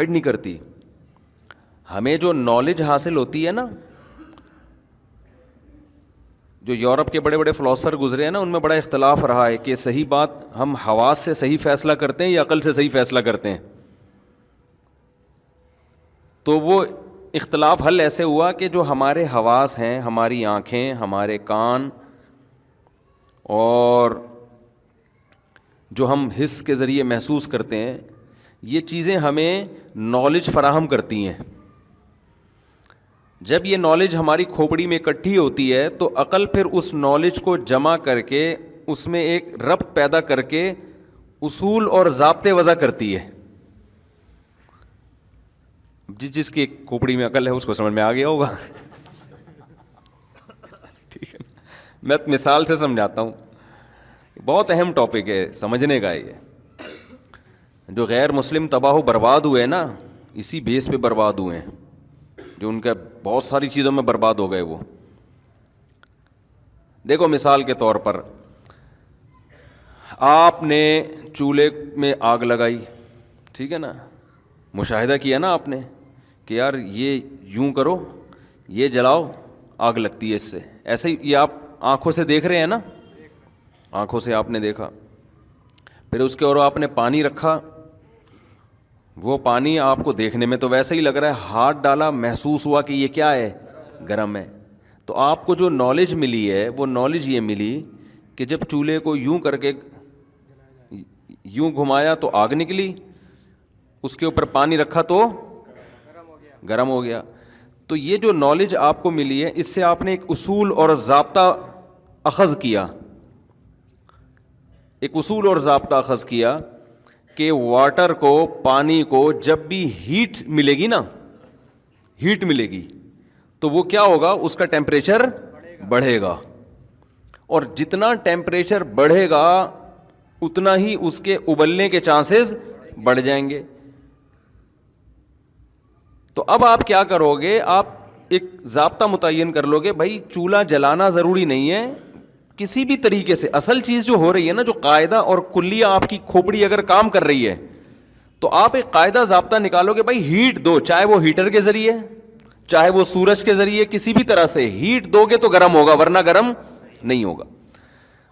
Provide نہیں کرتی. ہمیں جو نالج حاصل ہوتی ہے نا, جو یورپ کے بڑے بڑے فلاسفر گزرے ہیں نا, ان میں بڑا اختلاف رہا ہے کہ صحیح بات ہم حواس سے صحیح فیصلہ کرتے ہیں یا عقل سے صحیح فیصلہ کرتے ہیں. تو وہ اختلاف حل ایسے ہوا کہ جو ہمارے حواس ہیں, ہماری آنکھیں, ہمارے کان, اور جو ہم حس کے ذریعے محسوس کرتے ہیں, یہ چیزیں ہمیں نالج فراہم کرتی ہیں. جب یہ نالج ہماری کھوپڑی میں اکٹھی ہوتی ہے تو عقل پھر اس نالج کو جمع کر کے اس میں ایک ربط پیدا کر کے اصول اور ضابطے وضع کرتی ہے. جس کی کھوپڑی میں عقل ہے اس کو سمجھ میں آ گیا ہوگا. ٹھیک ہے, میں مثال سے سمجھاتا ہوں, بہت اہم ٹاپک ہے سمجھنے کا. یہ جو غیر مسلم تباہ و برباد ہوئے نا, اسی بیس پہ برباد ہوئے ہیں, جو ان کا بہت ساری چیزوں میں برباد ہو گئے. وہ دیکھو مثال کے طور پر, آپ نے چولہے میں آگ لگائی, ٹھیک ہے نا, مشاہدہ کیا نا آپ نے کہ یار یہ یوں کرو, یہ جلاؤ, آگ لگتی ہے اس سے. ایسے ہی یہ آپ آنکھوں سے دیکھ رہے ہیں نا, آنکھوں سے آپ نے دیکھا. پھر اس کے اور آپ نے پانی رکھا, وہ پانی آپ کو دیکھنے میں تو ویسے ہی لگ رہا ہے, ہاتھ ڈالا محسوس ہوا کہ یہ کیا ہے, گرم ہے. تو آپ کو جو نالج ملی ہے وہ نالج یہ ملی کہ جب چولہے کو یوں کر کے یوں گھمایا تو آگ نکلی, اس کے اوپر پانی رکھا تو گرم ہو گیا. تو یہ جو نالج آپ کو ملی ہے, اس سے آپ نے ایک اصول اور ضابطہ اخذ کیا, ایک اصول اور ضابطہ اخذ کیا کہ واٹر کو, پانی کو جب بھی ہیٹ ملے گی نا, ہیٹ ملے گی تو وہ کیا ہوگا, اس کا ٹیمپریچر بڑھے گا, اور جتنا ٹیمپریچر بڑھے گا اتنا ہی اس کے ابلنے کے چانسز بڑھ جائیں گے. تو اب آپ کیا کرو گے, آپ ایک ضابطہ متعین کر لو گے, بھائی چولہا جلانا ضروری نہیں ہے کسی بھی طریقے سے. اصل چیز جو ہو رہی ہے نا, جو قاعدہ اور کلیہ آپ کی کھوپڑی اگر کام کر رہی ہے تو آپ ایک قاعدہ ضابطہ نکالو گے, بھائی ہیٹ دو, چاہے وہ ہیٹر کے ذریعے, چاہے وہ سورج کے ذریعے, کسی بھی طرح سے ہیٹ دو گے تو گرم ہوگا, ورنہ گرم نہیں ہوگا.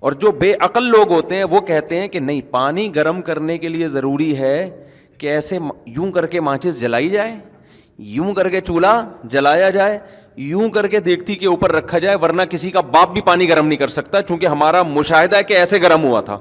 اور جو بے عقل لوگ ہوتے ہیں وہ کہتے ہیں کہ نہیں, پانی گرم کرنے کے لیے ضروری ہے کہ ایسے یوں کر کے ماچس جلائی جائے, یوں کر کے چولہا جلایا جائے, یوں کر کے دیگچی کے اوپر رکھا جائے, ورنہ کسی کا باپ بھی پانی گرم نہیں کر سکتا, چونکہ ہمارا مشاہدہ ہے کہ ایسے گرم ہوا تھا.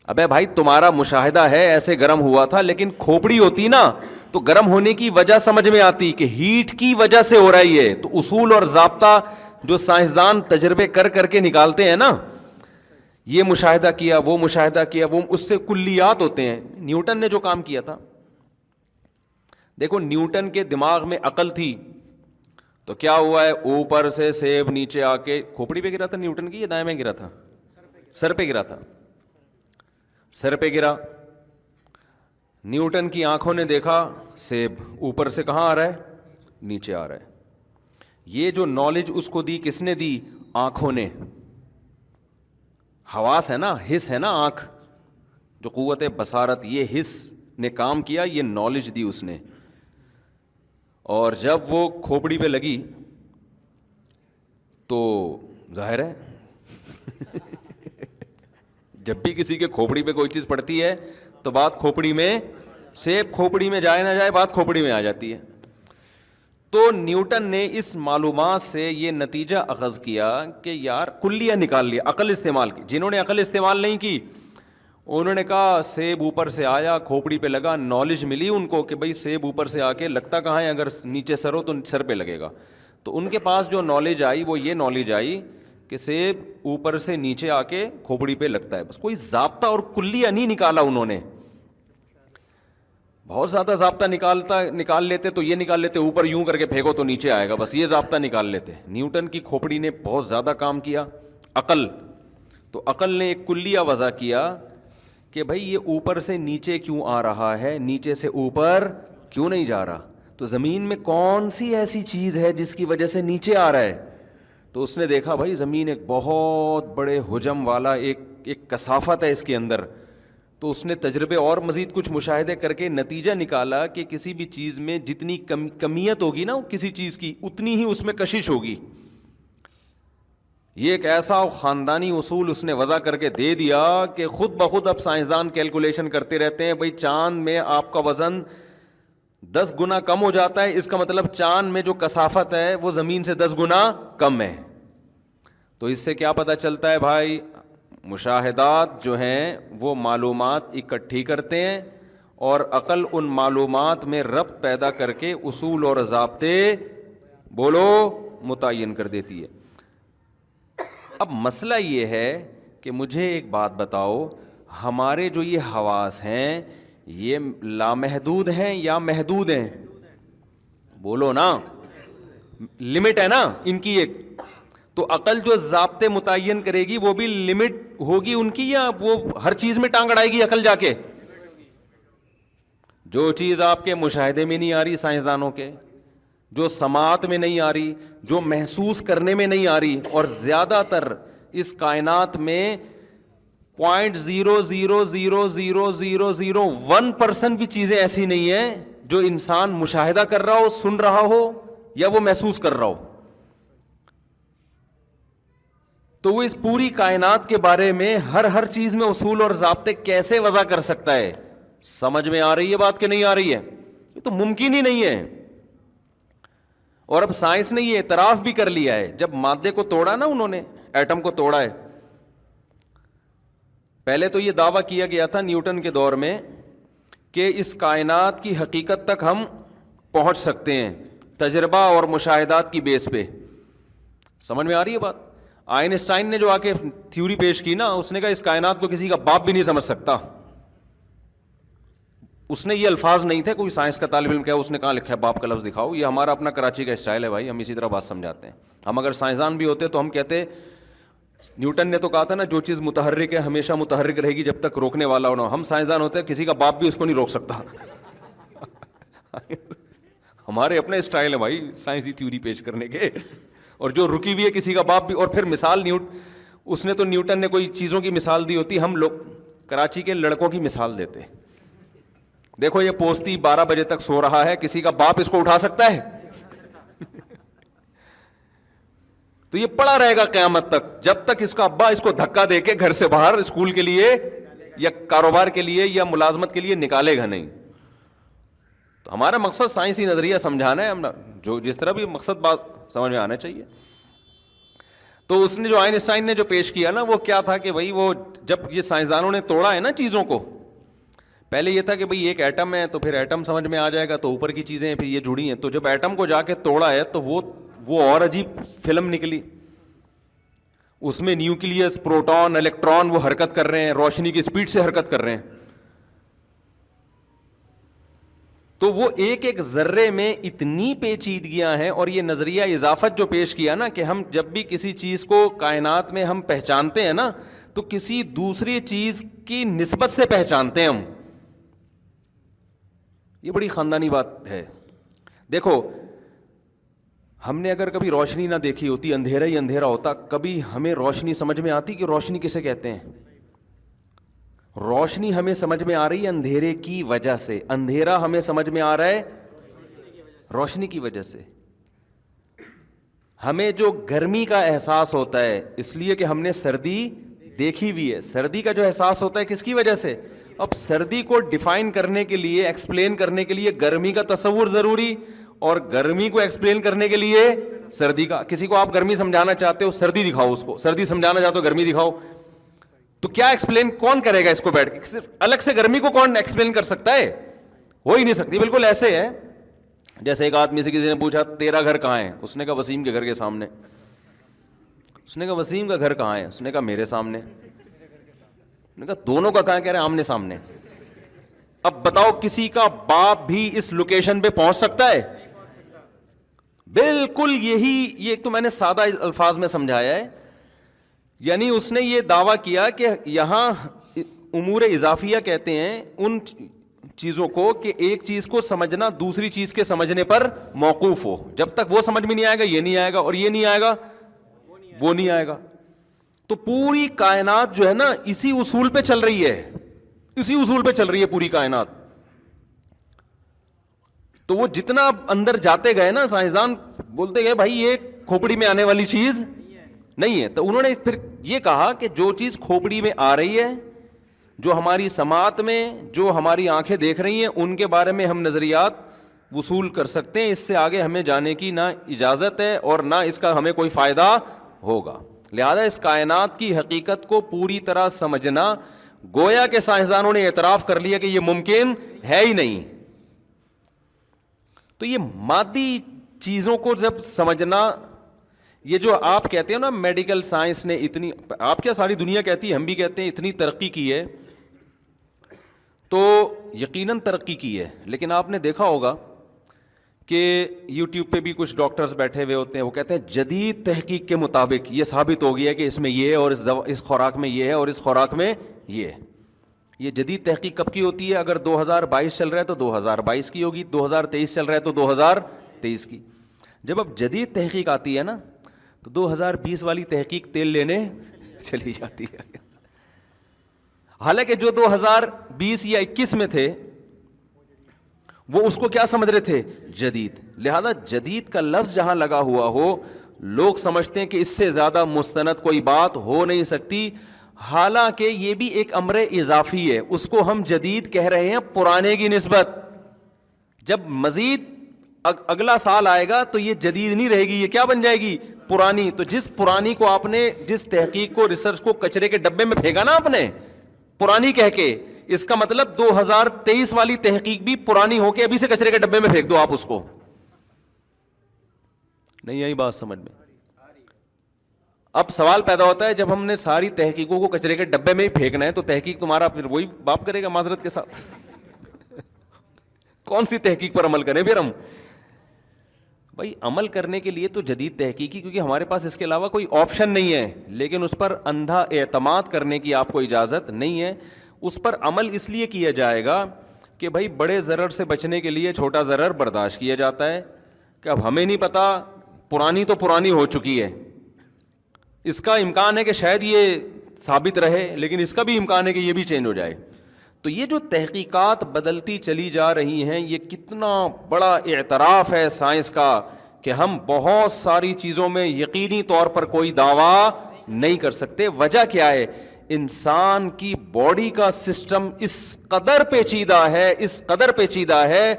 ابے بھائی تمہارا مشاہدہ ہے ایسے گرم ہوا تھا, لیکن کھوپڑی ہوتی نا تو گرم ہونے کی وجہ سمجھ میں آتی کہ ہیٹ کی وجہ سے ہو رہی ہے. تو اصول اور ضابطہ جو سائنسدان تجربے کر کر کے نکالتے ہیں نا, یہ مشاہدہ کیا, وہ مشاہدہ کیا, وہ اس سے کلیات ہوتے ہیں. نیوٹن نے جو کام کیا تھا, دیکھو نیوٹن کے دماغ میں عقل تھی تو کیا ہوا ہے, اوپر سے سیب نیچے آ کے کھوپڑی پہ گرا تھا نیوٹن کی, یا دائیں میں گرا تھا, سر پہ گرا تھا, سر پہ گرا. نیوٹن کی آنکھوں نے دیکھا سیب اوپر سے کہاں آ رہا ہے, نیچے آ رہا ہے. یہ جو نالج اس کو دی, کس نے دی, آنکھوں نے. حواس ہے نا, حس ہے نا, آنکھ جو قوت بصارت, یہ حس نے کام کیا, یہ نالج دی اس نے. اور جب وہ کھوپڑی پہ لگی تو ظاہر ہے جب بھی کسی کے کھوپڑی پہ کوئی چیز پڑتی ہے تو بات کھوپڑی میں, سیب کھوپڑی میں جائے نہ جائے بات کھوپڑی میں آ جاتی ہے. تو نیوٹن نے اس معلومات سے یہ نتیجہ اخذ کیا کہ یار کلیہ نکال لیا, عقل استعمال کی. جنہوں نے عقل استعمال نہیں کی انہوں نے کہا سیب اوپر سے آیا کھوپڑی پہ لگا, نالج ملی ان کو کہ بھئی سیب اوپر سے آ کے لگتا کہاں ہے, اگر نیچے سر ہو تو سر پہ لگے گا. تو ان کے پاس جو نالج آئی وہ یہ نالج آئی کہ سیب اوپر سے نیچے آ کے کھوپڑی پہ لگتا ہے. بس کوئی ضابطہ اور کلیہ نہیں نکالا انہوں نے. بہت زیادہ ضابطہ نکال لیتے تو یہ نکال لیتے اوپر یوں کر کے پھینکو تو نیچے آئے گا, بس یہ ضابطہ نکال لیتے. نیوٹن کی کھوپڑی نے بہت زیادہ کام کیا, عقل. تو عقل نے ایک کلیہ وضع کیا کہ بھائی یہ اوپر سے نیچے کیوں آ رہا ہے, نیچے سے اوپر کیوں نہیں جا رہا, تو زمین میں کون سی ایسی چیز ہے جس کی وجہ سے نیچے آ رہا ہے. تو اس نے دیکھا بھائی زمین ایک بہت بڑے حجم والا ایک کثافت ہے اس کے اندر, تو اس نے تجربے اور مزید کچھ مشاہدے کر کے نتیجہ نکالا کہ کسی بھی چیز میں جتنی کمیت ہوگی نا کسی چیز کی, اتنی ہی اس میں کشش ہوگی. یہ ایک ایسا خاندانی اصول اس نے وضع کر کے دے دیا کہ خود بخود اب سائنسدان کیلکولیشن کرتے رہتے ہیں, بھائی چاند میں آپ کا وزن 10 گنا کم ہو جاتا ہے, اس کا مطلب چاند میں جو کثافت ہے وہ زمین سے 10 گنا کم ہے. تو اس سے کیا پتہ چلتا ہے بھائی, مشاہدات جو ہیں وہ معلومات اکٹھی کرتے ہیں اور عقل ان معلومات میں ربط پیدا کر کے اصول اور ضابطے بولو متعین کر دیتی ہے. اب مسئلہ یہ ہے کہ مجھے ایک بات بتاؤ, ہمارے جو یہ حواس ہیں یہ لامحدود ہیں یا محدود ہیں؟ بولو نا, لمٹ ہے نا ان کی ایک. تو عقل جو ضابطے متعین کرے گی وہ بھی لمٹ ہوگی ان کی, یا وہ ہر چیز میں ٹانگ اڑائے گی عقل جا کے؟ جو چیز آپ کے مشاہدے میں نہیں آ رہی سائنسدانوں کے, جو سماعت میں نہیں آ رہی, جو محسوس کرنے میں نہیں آ رہی, اور زیادہ تر اس کائنات میں 0.0000001% بھی چیزیں ایسی نہیں ہیں جو انسان مشاہدہ کر رہا ہو, سن رہا ہو یا وہ محسوس کر رہا ہو. تو وہ اس پوری کائنات کے بارے میں ہر چیز میں اصول اور ضابطے کیسے وضع کر سکتا ہے؟ سمجھ میں آ رہی ہے بات کہ نہیں آ رہی ہے؟ یہ تو ممکن ہی نہیں ہے. اور اب سائنس نے یہ اعتراف بھی کر لیا ہے, جب مادے کو توڑا نا انہوں نے, ایٹم کو توڑا ہے. پہلے تو یہ دعویٰ کیا گیا تھا نیوٹن کے دور میں کہ اس کائنات کی حقیقت تک ہم پہنچ سکتے ہیں تجربہ اور مشاہدات کی بیس پہ. سمجھ میں آ رہی ہے بات؟ آئنسٹائن نے جو آ کے تھیوری پیش کی نا, اس نے کہا اس کائنات کو کسی کا باپ بھی نہیں سمجھ سکتا. اس نے یہ الفاظ نہیں تھے, کوئی سائنس کا طالب علم کیا اس نے کہاں لکھا ہے باپ کا لفظ دکھاؤ. یہ ہمارا اپنا کراچی کا اسٹائل ہے بھائی, ہم اسی طرح بات سمجھاتے ہیں. ہم اگر سائنسدان بھی ہوتے تو ہم کہتے, نیوٹن نے تو کہا تھا نا جو چیز متحرک ہے ہمیشہ متحرک رہے گی جب تک روکنے والا ہو نہ. ہم سائنسدان ہوتے ہیں کسی کا باپ بھی اس کو نہیں روک سکتا. ہمارے اپنے اسٹائل ہے بھائی سائنسی تھیوری پیش کرنے کے, اور جو رکی ہوئی ہے کسی کا باپ بھی. اور پھر مثال اس نے تو نیوٹن نے کوئی چیزوں کی مثال دی ہوتی, ہم لوگ کراچی کے لڑکوں کی مثال دیتے. دیکھو یہ پوستی 12 بجے تک سو رہا ہے, کسی کا باپ اس کو اٹھا سکتا ہے؟ تو یہ پڑا رہے گا قیامت تک, جب تک اس کا ابا اس کو دھکا دے کے گھر سے باہر اسکول کے لیے یا کاروبار کے لیے یا ملازمت کے لیے نکالے گا نہیں. تو ہمارا مقصد سائنسی نظریہ سمجھانا ہے, ہم جو جس طرح بھی مقصد بات سمجھ میں آنا چاہیے. تو اس نے جو آئنسٹائن نے جو پیش کیا نا وہ کیا تھا کہ بھائی وہ جب یہ سائنسدانوں نے توڑا ہے نا چیزوں کو, پہلے یہ تھا کہ بھئی ایک ایٹم ہے تو پھر ایٹم سمجھ میں آ جائے گا, تو اوپر کی چیزیں پھر یہ جڑی ہیں. تو جب ایٹم کو جا کے توڑا ہے تو وہ اور عجیب فلم نکلی. اس میں نیوکلیس, پروٹون, الیکٹران وہ حرکت کر رہے ہیں, روشنی کی سپیڈ سے حرکت کر رہے ہیں. تو وہ ایک ایک ذرے میں اتنی پیچیدگیاں ہیں. اور یہ نظریہ اضافت جو پیش کیا نا کہ ہم جب بھی کسی چیز کو کائنات میں ہم پہچانتے ہیں نا تو کسی دوسری چیز کی نسبت سے پہچانتے ہیں ہم. یہ بڑی خاندانی بات ہے. دیکھو ہم نے اگر کبھی روشنی نہ دیکھی ہوتی, اندھیرا ہی اندھیرا ہوتا, کبھی ہمیں روشنی سمجھ میں آتی کہ روشنی کسے کہتے ہیں؟ روشنی ہمیں سمجھ میں آ رہی ہے اندھیرے کی وجہ سے, اندھیرا ہمیں سمجھ میں آ رہا ہے روشنی کی وجہ سے. ہمیں جو گرمی کا احساس ہوتا ہے اس لیے کہ ہم نے سردی دیکھی ہوئی ہے. سردی کا جو احساس ہوتا ہے کس کی وجہ سے؟ اب سردی کو ڈیفائن کرنے کے لیے, ایکسپلین کرنے کے لیے گرمی کا تصور ضروری, اور گرمی کو ایکسپلین کرنے کے لیے سردی کا. کسی کو آپ گرمی سمجھانا چاہتے ہو سردی دکھاؤ, اس کو سردی سمجھانا چاہتے ہو گرمی دکھاؤ. تو کیا ایکسپلین کون کرے گا اس کو بیٹھ کے؟ صرف الگ سے گرمی کو کون ایکسپلین کر سکتا ہے؟ ہو ہی نہیں سکتی. بالکل ایسے ہے جیسے ایک آدمی سے کسی نے پوچھا تیرا گھر کہاں ہے, اس نے کہا وسیم کے گھر کے سامنے. اس نے کہا وسیم کا گھر کہاں ہے, اس نے کہا میرے سامنے. اس نے کہا دونوں کا کہاں؟ کہہ رہے آمنے سامنے. اب بتاؤ کسی کا باپ بھی اس لوکیشن پہ پہنچ سکتا ہے؟ بالکل یہی, یہ تو میں نے سادہ الفاظ میں سمجھایا ہے. یعنی اس نے یہ دعویٰ کیا کہ یہاں امور اضافیہ کہتے ہیں ان چیزوں کو کہ ایک چیز کو سمجھنا دوسری چیز کے سمجھنے پر موقوف ہو. جب تک وہ سمجھ میں نہیں آئے گا یہ نہیں آئے گا, اور یہ نہیں آئے گا وہ نہیں آئے گا. تو پوری کائنات جو ہے نا اسی اصول پہ چل رہی ہے. اسی اصول پہ چل رہی ہے پوری کائنات. تو وہ جتنا اندر جاتے گئے نا سائنسدان بولتے گئے بھائی یہ کھوپڑی میں آنے والی چیز نہیں ہے. تو انہوں نے پھر یہ کہا کہ جو چیز کھوپڑی میں آ رہی ہے, جو ہماری سماعت میں, جو ہماری آنکھیں دیکھ رہی ہیں, ان کے بارے میں ہم نظریات وصول کر سکتے ہیں. اس سے آگے ہمیں جانے کی نہ اجازت ہے اور نہ اس کا ہمیں کوئی فائدہ ہوگا. لہذا اس کائنات کی حقیقت کو پوری طرح سمجھنا, گویا کہ سائنسدانوں نے اعتراف کر لیا کہ یہ ممکن ہے ہی نہیں. تو یہ مادی چیزوں کو جب سمجھنا, یہ جو آپ کہتے ہیں نا میڈیکل سائنس نے اتنی, آپ کیا ساری دنیا کہتی ہے, ہم بھی کہتے ہیں اتنی ترقی کی ہے, تو یقیناً ترقی کی ہے. لیکن آپ نے دیکھا ہوگا کہ یوٹیوب پہ بھی کچھ ڈاکٹرز بیٹھے ہوئے ہوتے ہیں, وہ کہتے ہیں جدید تحقیق کے مطابق یہ ثابت ہو گیا ہے کہ اس میں یہ ہے, اور اس خوراک میں یہ ہے, اور اس خوراک میں یہ ہے. یہ جدید تحقیق کب کی ہوتی ہے؟ اگر 2022 چل رہا ہے تو 2022 کی ہوگی, 2023 چل رہا ہے تو 2023 کی. جب اب جدید تحقیق آتی ہے نا تو 2020 والی تحقیق تیل لینے چلی جاتی ہے. حالانکہ جو 2020 یا 21 میں تھے وہ اس کو کیا سمجھ رہے تھے؟ جدید. لہذا جدید کا لفظ جہاں لگا ہوا ہو, لوگ سمجھتے ہیں کہ اس سے زیادہ مستند کوئی بات ہو نہیں سکتی. حالانکہ یہ بھی ایک امر اضافی ہے, اس کو ہم جدید کہہ رہے ہیں پرانے کی نسبت. جب مزید اگلا سال آئے گا تو یہ جدید نہیں رہے گی, یہ کیا بن جائے گی؟ پرانی. تو جس پرانی کو آپ نے, جس تحقیق کو, ریسرچ کو کچرے کے ڈبے میں پھینکا نا آپ نے پرانی کہہ کے, اس کا مطلب 2023 والی تحقیق بھی پرانی ہو کے ابھی سے کچرے کے ڈبے میں پھینک دو آپ اس کو. نہیں آئی بات سمجھ میں؟ اب سوال پیدا ہوتا ہے جب ہم نے ساری تحقیقوں کو کچرے کے ڈبے میں ہی پھینکنا ہے تو تحقیق تمہارا پھر وہی باپ کرے گا معذرت کے ساتھ. کون سی تحقیق پر عمل کریں پھر ہم؟ بھائی عمل کرنے کے لیے تو جدید تحقیقی, کیونکہ ہمارے پاس اس کے علاوہ کوئی آپشن نہیں ہے, لیکن اس پر اندھا اعتماد کرنے کی آپ کو اجازت نہیں ہے. اس پر عمل اس لیے کیا جائے گا کہ بھائی بڑے ضرر سے بچنے کے لیے چھوٹا ضرر برداشت کیا جاتا ہے, کہ اب ہمیں نہیں پتا, پرانی تو پرانی ہو چکی ہے, اس کا امکان ہے کہ شاید یہ ثابت رہے, لیکن اس کا بھی امکان ہے کہ یہ بھی چینج ہو جائے. تو یہ جو تحقیقات بدلتی چلی جا رہی ہیں, یہ کتنا بڑا اعتراف ہے سائنس کا کہ ہم بہت ساری چیزوں میں یقینی طور پر کوئی دعویٰ نہیں کر سکتے. وجہ کیا ہے؟ انسان کی باڈی کا سسٹم اس قدر پیچیدہ ہے, اس قدر پیچیدہ ہے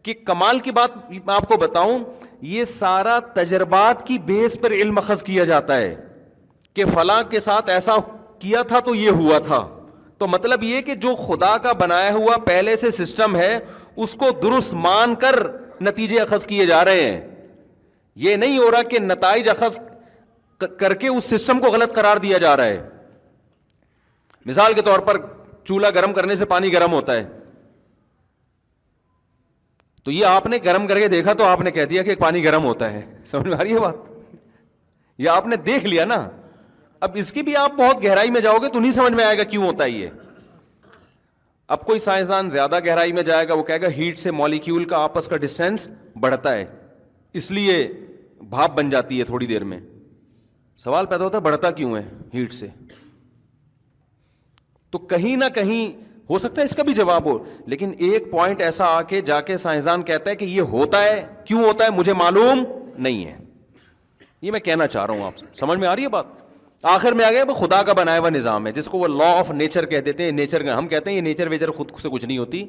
کہ کمال کی بات میں آپ کو بتاؤں, یہ سارا تجربات کی بیس پر علم اخذ کیا جاتا ہے کہ فلاں کے ساتھ ایسا کیا تھا تو یہ ہوا تھا. تو مطلب یہ کہ جو خدا کا بنایا ہوا پہلے سے سسٹم ہے اس کو درست مان کر نتیجے اخذ کیے جا رہے ہیں. یہ نہیں ہو رہا کہ نتائج اخذ کر کے اس سسٹم کو غلط قرار دیا جا رہا ہے. مثال کے طور پر چولہا گرم کرنے سے پانی گرم ہوتا ہے, تو یہ آپ نے گرم کر کے دیکھا تو آپ نے کہہ دیا کہ پانی گرم ہوتا ہے. سمجھ میں آ رہی ہے بات؟ یہ آپ نے دیکھ لیا نا. اب اس کی بھی آپ بہت گہرائی میں جاؤ گے تو نہیں سمجھ میں آئے گا کیوں ہوتا ہے یہ. اب کوئی سائنسدان زیادہ گہرائی میں جائے گا, وہ کہے گا ہیٹ سے مالیکیول کا آپس کا ڈسٹینس بڑھتا ہے, اس لیے بھاپ بن جاتی ہے تھوڑی دیر میں. سوال پیدا ہوتا ہے بڑھتا کیوں ہے ہیٹ سے؟ تو کہیں نہ کہیں ہو سکتا ہے اس کا بھی جواب ہو, لیکن ایک پوائنٹ ایسا آ کے جا کے سائنسدان کہتا ہے کہ یہ ہوتا ہے, کیوں ہوتا ہے مجھے معلوم نہیں ہے. یہ میں کہنا چاہ رہا ہوں آپ سے, سمجھ میں آ رہی ہے بات؟ آخر میں آ گیا خدا کا بنایا ہوا نظام ہے جس کو وہ لا آف نیچر کہہ دیتے ہیں. نیچر کا ہم کہتے ہیں یہ نیچر ویچر خود سے کچھ نہیں ہوتی.